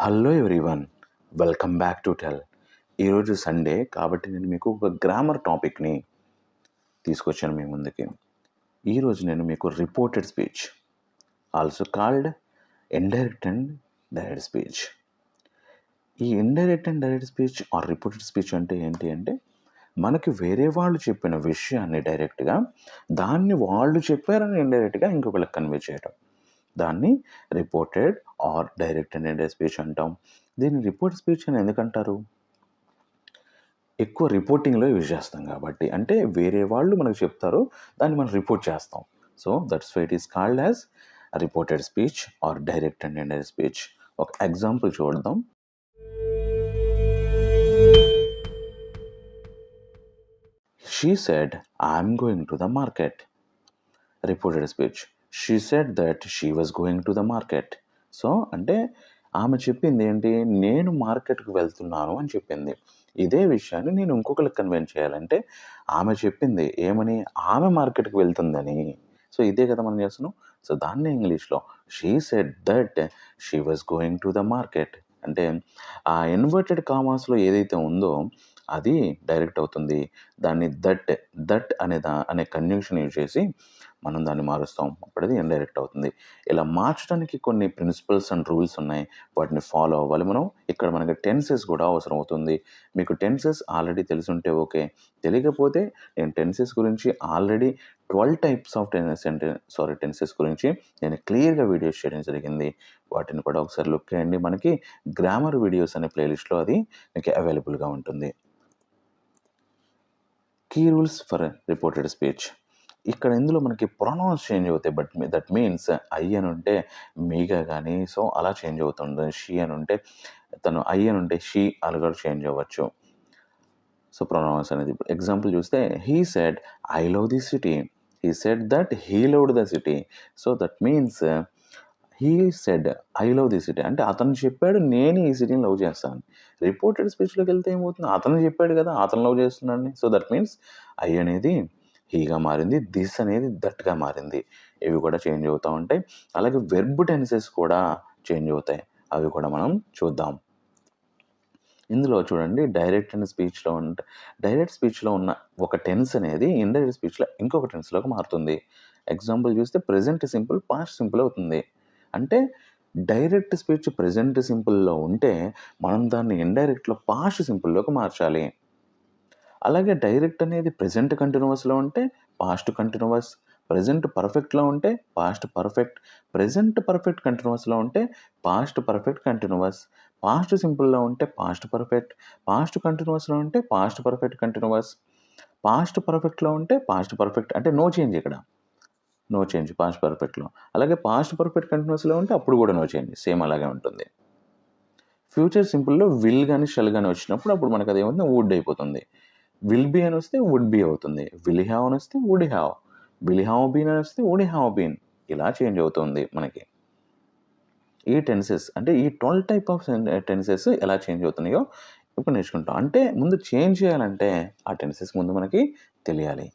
Hello everyone, welcome back to tell. ఈరోజు Sunday కాబట్టి నేను మీకు ఒక గ్రామర్ టాపిక్ని తీసుకొచ్చాను మీ ముందుకి. ఈరోజు నేను మీకు reported speech, also called indirect and direct speech. ఈ indirect and direct speech or reported speech అంటే ఏంటి అంటే, మనకి వేరే వాళ్ళు చెప్పిన విషయాన్ని డైరెక్ట్గా దాన్ని వాళ్ళు చెప్పారని ఇండైరెక్ట్గా ఇంకొకరికి కన్వే చేయడం, దాన్ని reported or direct and indirect speech అంటాం. దీన్ని రిపోర్ట్ స్పీచ్ అని ఎందుకంటారు? ఎక్కువ రిపోర్టింగ్లో యూజ్ చేస్తాం కాబట్టి, అంటే వేరే వాళ్ళు మనకు చెప్తారు, దాన్ని మనం రిపోర్ట్ చేస్తాం. So that's why it is called as reported speech or direct and indirect speech. ఒక ఎగ్జాంపుల్ చూద్దాం. She said, I'm going to the market. Reported speech. She said that she was going to the market. So అంటే ఆమె చెప్పింది ఏంటి, నేను మార్కెట్కి వెళ్తున్నాను అని చెప్పింది. ఇదే విషయాన్ని నేను ఇంకొకరికి కన్వెన్స్ చేయాలంటే ఆమె చెప్పింది ఏమని, ఆమె మార్కెట్కి వెళ్తుందని. సో ఇదే కదా మనం చేస్తున్నాం. సో దాన్ని ఇంగ్లీష్లో she said that she was going to the market అంటే ఆ ఇన్వర్టెడ్ కామాస్లో ఏదైతే ఉందో అది డైరెక్ట్ అవుతుంది. దాన్ని దట్ అనే కంజంక్షన్ యూజ్ చేసి మనం దాన్ని మారుస్తాం, అప్పుడు అది ఇండైరెక్ట్ అవుతుంది. ఇలా మార్చడానికి కొన్ని ప్రిన్సిపల్స్ అండ్ రూల్స్ ఉన్నాయి, వాటిని ఫాలో అవ్వాలి మనం. ఇక్కడ మనకి టెన్సెస్ కూడా అవసరం అవుతుంది. మీకు టెన్సెస్ ఆల్రెడీ తెలుసుంటే ఓకే, తెలియకపోతే నేను టెన్సెస్ గురించి ఆల్రెడీ 12 టైప్స్ ఆఫ్ టెన్సెస్ గురించి నేను క్లియర్గా వీడియోస్ చేయడం జరిగింది. వాటిని కూడా ఒకసారి లుక్ చేయండి. మనకి గ్రామర్ వీడియోస్ అనే ప్లేలిస్ట్లో అది మీకు అవైలబుల్గా ఉంటుంది. Key rules for reported speech. ఇక్కడ ఇందులో మనకి ప్రొనౌన్స్ చేంజ్ అవుతాయి, బట్ దట్ మీన్స్ ఐ అని ఉంటే మీగా కానీ సో అలా చేంజ్ అవుతుంది. షీ అని ఉంటే తను ఐ అని ఉంటే షీ అలా కూడా చేంజ్ అవ్వచ్చు. సో ప్రొనౌన్స్ అనేది ఎగ్జాంపుల్ చూస్తే he said I love the city, he said that he loved the city. So that means he said I love the city అంటే అతను చెప్పాడు నేను ఈ సిటీని లవ్ చేస్తాను. రిపోర్టెడ్ స్పీచ్లోకి వెళ్తే ఏమవుతుంది, అతను చెప్పాడు కదా అతను లవ్ చేస్తున్నాడని. సో దట్ మీన్స్ ఐ అనేది హీగా మారింది, దిస్ అనేది దట్గా మారింది. ఇవి కూడా చేంజ్ అవుతూ ఉంటాయి. అలాగే వెర్బ్ టెన్సెస్ కూడా చేంజ్ అవుతాయి, అవి కూడా మనం చూద్దాం. ఇందులో చూడండి, డైరెక్ట్ స్పీచ్లో ఉన్న ఒక టెన్స్ అనేది ఇండైరెక్ట్ స్పీచ్లో ఇంకొక టెన్స్లోకి మారుతుంది. ఎగ్జాంపుల్ చూస్తే ప్రెజెంట్ సింపుల్ పాస్ట్ సింపుల్ అవుతుంది. అంటే డైరెక్ట్ స్పీచ్ ప్రెజెంట్ సింపుల్లో ఉంటే మనం దాన్ని ఇండైరెక్ట్లో పాస్ట్ సింపుల్లోకి మార్చాలి. అలాగే డైరెక్ట్ అనేది ప్రెజెంట్ కంటిన్యూస్లో ఉంటే పాస్ట్ కంటిన్యూస్, ప్రెజెంట్ పర్ఫెక్ట్లో ఉంటే పాస్ట్ పర్ఫెక్ట్, ప్రెజెంట్ పర్ఫెక్ట్ కంటిన్యూస్లో ఉంటే పాస్ట్ పర్ఫెక్ట్ కంటిన్యూస్, పాస్ట్ సింపుల్లో ఉంటే పాస్ట్ పర్ఫెక్ట్, పాస్ట్ కంటిన్యూస్లో ఉంటే పాస్ట్ పర్ఫెక్ట్ కంటిన్యూస్, పాస్ట్ పర్ఫెక్ట్లో ఉంటే పాస్ట్ పర్ఫెక్ట్ అంటే నో చేంజ్, ఇక్కడ నో చేంజ్ పాస్ట్ పర్ఫెక్ట్లో. అలాగే పాస్ట్ పర్ఫెక్ట్ కంటిన్యూస్లో ఉంటే అప్పుడు కూడా నో చేంజ్, సేమ్ అలాగే ఉంటుంది. ఫ్యూచర్ సింపుల్లో విల్ కానీ షెల్ కానీ వచ్చినప్పుడు అప్పుడు మనకు అదేమవుతుంది, వుడ్ అయిపోతుంది. విల్ బీ అని వస్తే వుడ్ బీ అవుతుంది, విల్ హ్యావ్ అని వస్తే would have, will have been అని వస్తే వుడ్ హ్యావ్ బీన్, ఇలా చేంజ్ అవుతుంది మనకి. ఈ టెన్సెస్ అంటే ఈ 12 టైప్ ఆఫ్ టెన్సెస్ ఎలా చేంజ్ అవుతున్నాయో ఇప్పుడు నేర్చుకుంటాం. అంటే ముందు చేంజ్ చేయాలంటే ఆ టెన్సెస్ ముందు మనకి తెలియాలి.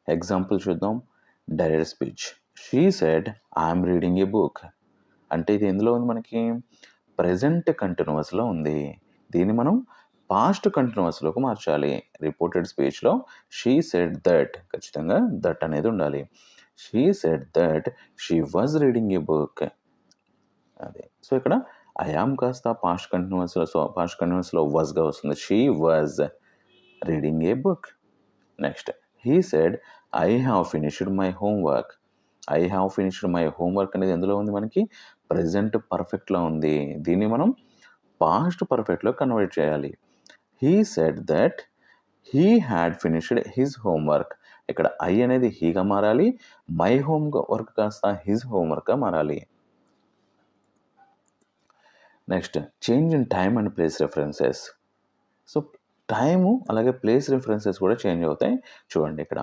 ఎగ్జాంపుల్ చూద్దాం. Direct speech. She said I'm reading A book అంటే ఇది ఎందులో ఉంది, మనకి ప్రెజెంట్ కంటిన్యూస్లో ఉంది. దీన్ని మనం పాస్ట్ కంటిన్యూస్లోకి మార్చాలి. రిపోర్టెడ్ స్పీచ్లో షీ సెడ్ దట్, ఖచ్చితంగా దట్ అనేది ఉండాలి. She said that she was reading A book, అదే. సో ఇక్కడ ఐ యామ్ కాస్త పాస్ట్ కంటిన్యూస్లో వాజ్గా వస్తుంది. She was reading A book. Next he said I have finished my homework. I have finished my homework అనేది ఎందులో ఉంది, మనకి ప్రెజెంట్ పర్ఫెక్ట్లో ఉంది. దీన్ని మనం పాస్ట్ పర్ఫెక్ట్లో కన్వర్ట్ చేయాలి. He said that he had finished his homework. ఇక్కడ ఐ అనేది హీగా మారాలి, మై హోంవర్క్ కాస్త హిజ్ హోంవర్క్గా మారాలి. Next change in time and place references. So time అలాగే ప్లేస్ రెఫరెన్సెస్ కూడా చేంజ్ అవుతాయి. చూడండి, ఇక్కడ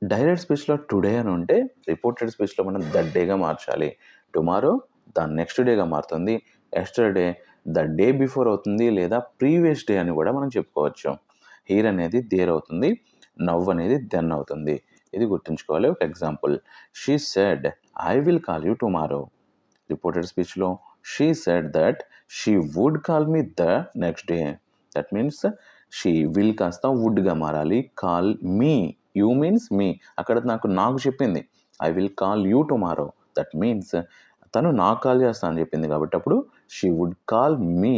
డైరెక్ట్ స్పీచ్లో టుడే అని ఉంటే రిపోర్టెడ్ స్పీచ్లో మనం దట్ డేగా మార్చాలి. టుమారో దాని నెక్స్ట్ డేగా మారుతుంది. ఎస్టర్డే ద డే బిఫోర్ అవుతుంది, లేదా ప్రీవియస్ డే అని కూడా మనం చెప్పుకోవచ్చు. హీర్ అనేది దేర్ అవుతుంది, నవ్ అనేది దెన్ అవుతుంది. ఇది గుర్తుంచుకోవాలి. ఒక example, she said I will call you tomorrow. Reported స్పీచ్లో she said that she would call me the next day. That means she will కాస్త వుడ్గా మారాలి. Call me, you means me. అక్కడ నాకు చెప్పింది I will call you tomorrow. That means తను నాకు call చేస్తా అని చెప్పింది కాబట్టి అప్పుడు she would call me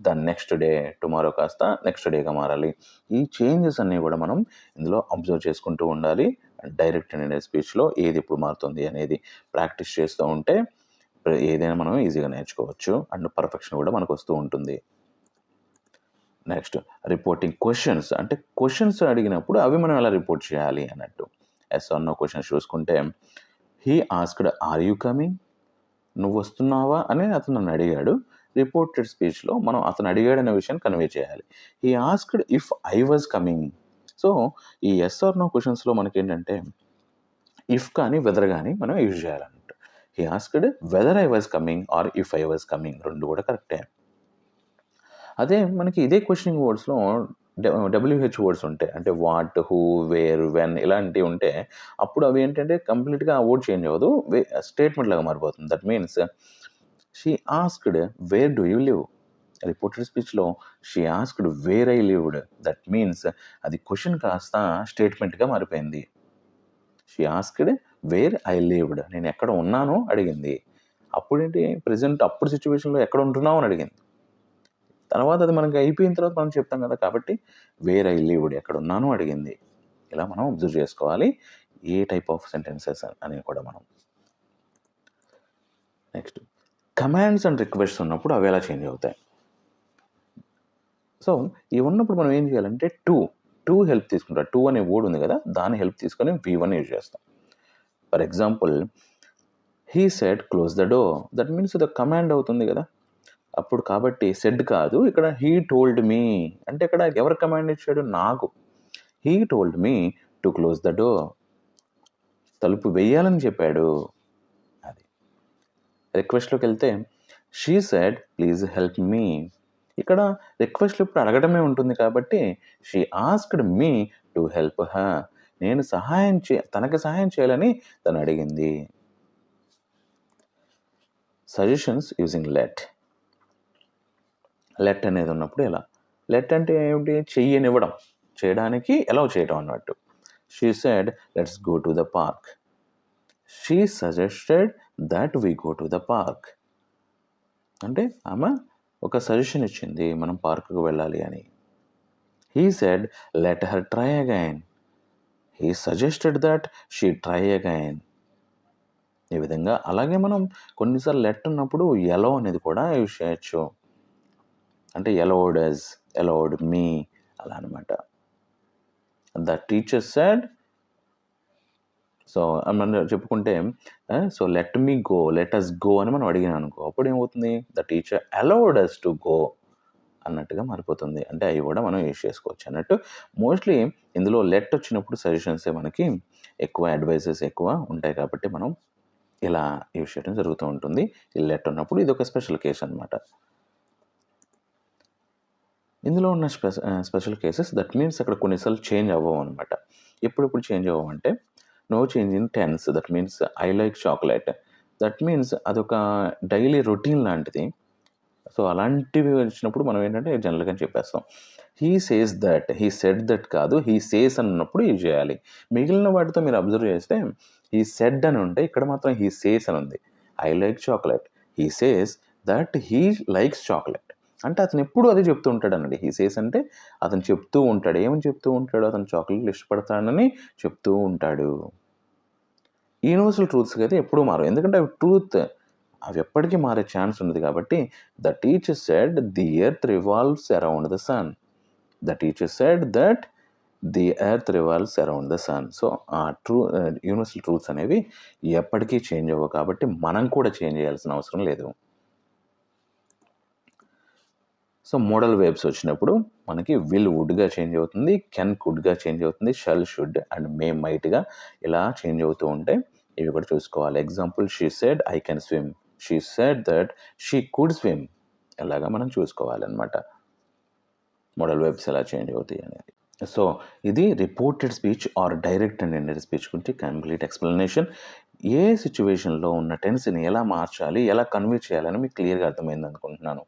the next day. Tomorrow కాస్త నెక్స్ట్ డేగా మారాలి. ఈ చేంజెస్ అన్నీ కూడా మనం ఇందులో అబ్జర్వ్ చేసుకుంటూ ఉండాలి. డైరెక్ట్ అండ్ ఇండైరెక్ట్ స్పీచ్లో ఏది ఎప్పుడు మారుతుంది అనేది ప్రాక్టీస్ చేస్తూ ఉంటే ఏదైనా మనం ఈజీగా నేర్చుకోవచ్చు అండ్ పర్ఫెక్షన్ కూడా మనకు వస్తూ ఉంటుంది. Next reporting questions. అంటే క్వశ్చన్స్ అడిగినప్పుడు అవి మనం ఎలా రిపోర్ట్ చేయాలి అన్నట్టు. ఎస్ ఆర్ నో క్వశ్చన్స్ చూసుకుంటే he asked are you coming, నువ్వు వస్తున్నావా అని అతను నన్ను అడిగాడు. రిపోర్టెడ్ స్పీచ్లో మనం అతను అడిగాడనే విషయాన్ని కన్వే చేయాలి. He asked if I was coming. So ఈ ఎస్ ఆర్ నో క్వశ్చన్స్లో మనకి ఏంటంటే ఇఫ్ కానీ వెదర్ కానీ మనం యూజ్ చేయాలన్నట్టు. He asked whether I was coming or if I was coming, రెండు కూడా కరెక్టే. అదే మనకి ఇదే క్వశ్చనింగ్ వర్డ్స్లో WH వర్డ్స్ ఉంటాయి. అంటే వాట్, హూ, వేర్, వెన్ ఇలాంటివి ఉంటే అప్పుడు అవి ఏంటంటే కంప్లీట్గా ఆ వర్డ్ చేంజ్ అవ్వదు, స్టేట్మెంట్ లాగా మారిపోతుంది. That means she asked where do you live. Reported స్పీచ్లో she asked where I lived. That means అది క్వశ్చన్ కాస్త స్టేట్మెంట్గా మారిపోయింది. She asked where I lived, నేను ఎక్కడ ఉన్నానో అడిగింది. అప్పుడేంటి ప్రజెంట్ అప్పుడు సిచ్యువేషన్లో ఎక్కడ ఉంటున్నావు అని అడిగింది. తర్వాత అది మనకి అయిపోయిన తర్వాత మనం చెప్తాం కదా, కాబట్టి వేర్ ఐ లివ్డ్, ఎక్కడ ఉన్నానో అడిగింది. ఇలా మనం అబ్జర్వ్ చేసుకోవాలి ఏ టైప్ ఆఫ్ సెంటెన్సెస్ అనేవి కూడా మనం. నెక్స్ట్ కమాండ్స్ అండ్ రిక్వెస్ట్స్ ఉన్నప్పుడు అవి ఎలా చేంజ్ అవుతాయి. సో ఇవి ఉన్నప్పుడు మనం ఏం చేయాలంటే టూ హెల్ప్ తీసుకుంటాం. టూ అనే వర్డ్ ఉంది కదా, దాని హెల్ప్ తీసుకొని V1 యూజ్ చేస్తాం. For example he said close the door. That means ఇది కమాండ్ అవుతుంది కదా అప్పుడు, కాబట్టి సెడ్ కాదు, ఇక్కడ హీ టోల్డ్ మీ అంటే ఇక్కడ ఎవరు కమాండ్ ఇచ్చాడు, నాకు. He told me to close the door, తలుపు వేయాలని చెప్పాడు. అది. రిక్వెస్ట్లోకి వెళ్తే she said please help me. ఇక్కడ రిక్వెస్ట్లో ఇప్పుడు అడగడమే ఉంటుంది కాబట్టి she asked me to help her, నేను తనకి సహాయం చేయాలని తను అడిగింది. సజెషన్స్ యూజింగ్ లెట్ అనేది ఉన్నప్పుడు ఎలా. లెట్ అంటే ఏమిటి, చెయ్యనివ్వడం, చేయడానికి ఎలా చేయడం అన్నట్టు. She said let's go to the park. She suggested that we go to the park. అంటే ఆమె ఒక సజెషన్ ఇచ్చింది మనం పార్కుకు వెళ్ళాలి అని. He said let her try again. He suggested that she try again. ఈ విధంగా అలాగే మనం కొన్నిసార్లు లెట్ ఉన్నప్పుడు ఎలో అనేది కూడా యూజ్ చేయొచ్చు. అంటే ఎలౌడ్ అస్, ఎలౌడ్ మీ అలా అనమాట. ద టీచర్ సెడ్, సో మనం చెప్పుకుంటే so let me go, let us go అని మనం అడిగినాం అనుకో, అప్పుడు ఏమవుతుంది, the teacher allowed us to go అన్నట్టుగా మారిపోతుంది. అంటే అవి కూడా మనం యూజ్ చేసుకోవచ్చు అన్నట్టు. మోస్ట్లీ ఇందులో లెట్ వచ్చినప్పుడు సజెషన్సే మనకి ఎక్కువ, అడ్వైజెస్ ఎక్కువ ఉంటాయి కాబట్టి మనం ఇలా యూజ్ చేయడం జరుగుతూ ఉంటుంది. ఈ లెట్ ఉన్నప్పుడు ఇది ఒక స్పెషల్ కేసు అనమాట. ఇందులో ఉన్న స్పెషల్ కేసెస్ దట్ మీన్స్ అక్కడ కొన్నిసార్లు చేంజ్ అవ్వవు అనమాట. ఎప్పుడెప్పుడు చేంజ్ అవ్వమంటే no change in tense. That means I like chocolate. That means అదొక డైలీ రొటీన్ లాంటిది. సో అలాంటివి వచ్చినప్పుడు మనం ఏంటంటే జనరల్గా చెప్పేస్తాం. He says that, he said that కాదు, హీ సేస్ అన్నప్పుడు యూజ్ చేయాలి. మిగిలిన వాటితో మీరు అబ్జర్వ్ చేస్తే హీ సెడ్ అని ఉంటే ఇక్కడ మాత్రం హీ సేస్ అని ఉంది. I like chocolate, he says that he likes chocolate. అంటే అతను ఎప్పుడు అదే చెప్తూ ఉంటాడు అన్నది. హీ సేస్ అంటే అతను చెప్తూ ఉంటాడు. ఏమని చెప్తూ ఉంటాడు, అతను చాక్లెట్లు ఇష్టపడతాడని చెప్తూ ఉంటాడు. యూనివర్సల్ ట్రూత్స్ అయితే ఎప్పుడూ మారవు, ఎందుకంటే అవి ట్రూత్, అవి ఎప్పటికీ మారే ఛాన్స్ ఉంది కాబట్టి. The teacher said the earth revolves around the sun. The teacher said that the earth revolves around the sun. So ఆ యూనివర్సల్ ట్రూత్స్ అనేవి ఎప్పటికీ చేంజ్ అవ్వవు కాబట్టి మనం కూడా చేంజ్ చేయాల్సిన అవసరం లేదు. సో మోడల్ వేబ్స్ వచ్చినప్పుడు మనకి విల్ వుడ్గా చేంజ్ అవుతుంది, కెన్ కుడ్గా చేంజ్ అవుతుంది, షల్ షుడ్ అండ్ మే మైట్గా ఇలా చేంజ్ అవుతూ ఉంటాయి. ఇవి కూడా చూసుకోవాలి. Example she said I can swim, she said that she could swim. ఇలాగా మనం చూసుకోవాలన్నమాట మోడల్ వేబ్స్ ఎలా చేంజ్ అవుతాయి అనేది. సో ఇది reported speech or direct and indirect speech గురించి కంప్లీట్ ఎక్స్ప్లెనేషన్. ఏ సిట్యుయేషన్‌లో ఉన్న టెన్స్‌ని ఎలా మార్చాలి, ఎలా కన్వే చేయాలని మీకు క్లియర్‌గా అర్థమైందనుకుంటున్నాను.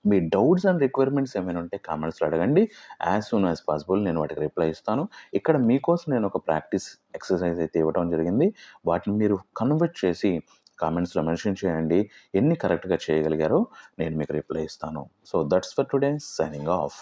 మీ డౌట్స్ అండ్ రిక్వైర్మెంట్స్ ఏమైనా ఉంటే కామెంట్స్‌లో అడగండి. యాస్ సూన్ యాస్ పాసిబుల్ నేను వాటికి రిప్లై ఇస్తాను. ఇక్కడ మీకోసం నేను ఒక ప్రాక్టీస్ ఎక్సర్‌సైజ్ అయితే ఇవ్వడం జరిగింది. వాటిని మీరు కన్వర్ట్ చేసి కామెంట్స్‌లో మెన్షన్ చేయండి. ఎన్ని కరెక్ట్‌గా చేయగలిగారో నేను మీకు రిప్లై ఇస్తాను. So that's for today signing off.